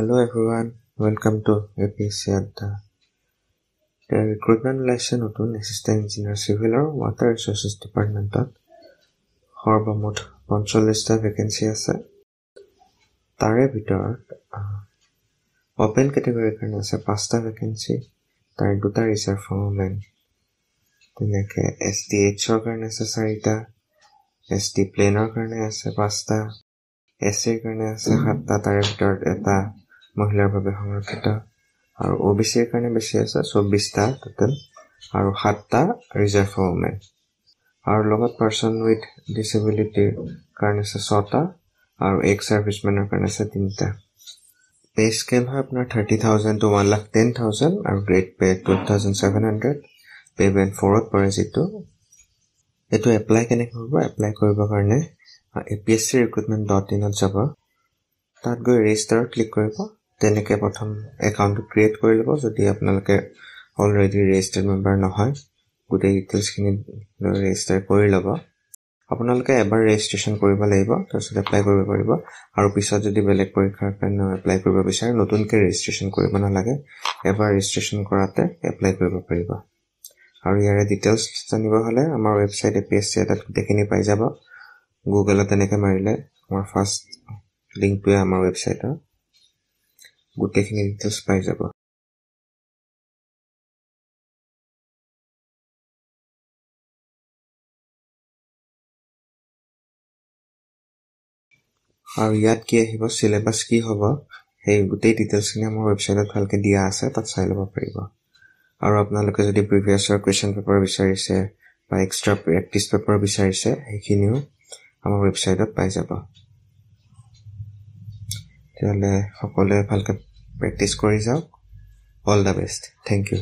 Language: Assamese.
Hello everyone, welcome to APSC Adda. The recruitment lesson notun Assistant Engineer Civil or Water Resources Department সৰ্বমুঠ 45টা ভ্যাকেন্সি আছে। তাৰে ভিতৰত ওপেন ক্যাটেগৰীৰ কাৰণে আছে 5টা ভ্যাকেন্সি, তাৰ 2টা ৰিজাৰ্ভ ফৰ ওমেন। তেনেকৈ SDH ৰ কাৰণে আছে 4টা, SD প্লেনৰ কাৰণে আছে 5টা, SC ৰ কাৰণে আছে 7টা, তাৰে ভিতৰত এটা মহিলাৰ বাবে সংৰক্ষিত, আৰু OBC ৰ কাৰণে বেছি আছে 24টা টোটাল, আৰু 7টা ৰিজাৰ্ভ ফৰ ওমেন। আৰু লগত পাৰ্সন উইথ ডিসেবিলিটিৰ কাৰণে আছে 6টা, আৰু এক্স সাৰ্ভিসমেনৰ কাৰণে আছে 3টা। পে স্কেল হয় আপোনাৰ 30,000 to 1,10,000 আৰু গ্ৰেড পে 12,700, পে বেণ্ড 4ত পৰে যিটো। এইটো এপ্লাই কেনেকৈ কৰিব? এপ্লাই কৰিবৰ কাৰণে apscrecruitment.in ত যাব, তাত গৈ ৰেজিষ্টাৰত ক্লিক কৰিব। তেনেকৈ প্ৰথম একাউণ্টটো ক্ৰিয়েট কৰি ল'ব যদি আপোনালোকে অলৰেডি ৰেজিষ্টাৰ্ড মেম্বাৰ নহয়। গোটেই ডিটেইলছখিনি লৈ ৰেজিষ্টাৰ কৰি ল'ব। আপোনালোকে এবাৰ ৰেজিষ্ট্ৰেশ্যন কৰিব লাগিব, তাৰপিছত এপ্লাই কৰিব পাৰিব। আৰু পিছত যদি বেলেগ পৰীক্ষাৰ কাৰণে এপ্লাই কৰিব বিচাৰে নতুনকৈ ৰেজিষ্ট্ৰেশ্যন কৰিব নালাগে, এবাৰ ৰেজিষ্ট্ৰেশ্যন কৰাতে এপ্লাই কৰিব পাৰিব। আৰু ইয়াৰে ডিটেইলছ জানিব হ'লে আমাৰ ৱেবছাইট APSC এটাত গোটেইখিনি পাই যাব। গুগলত তেনেকৈ মাৰিলে আমাৰ ফাৰ্ষ্ট লিংকটোৱে আমাৰ ৱেবছাইটৰ গোটেইখিনি ডিটেইলছ পাই যাব। আৰু ইয়াত কি আহিব, চিলেবাছ কি হ'ব, সেই গোটেই ডিটেইলছখিনি আমাৰ ৱেবছাইটত ভালকৈ দিয়া আছে, তাত চাই ল'ব পাৰিব। আৰু আপোনালোকে যদি প্ৰিভিয়াছৰ কুৱেশ্যন পেপাৰ বিচাৰিছে বা এক্সট্ৰা প্ৰেক্টিছ পেপাৰ বিচাৰিছে, সেইখিনিও আমাৰ ৱেবছাইটত পাই যাব। তেতিয়াহ'লে সকলোৱে ভালকৈ প্ৰেক্টিছ কৰি যাওক। All the best. Thank U.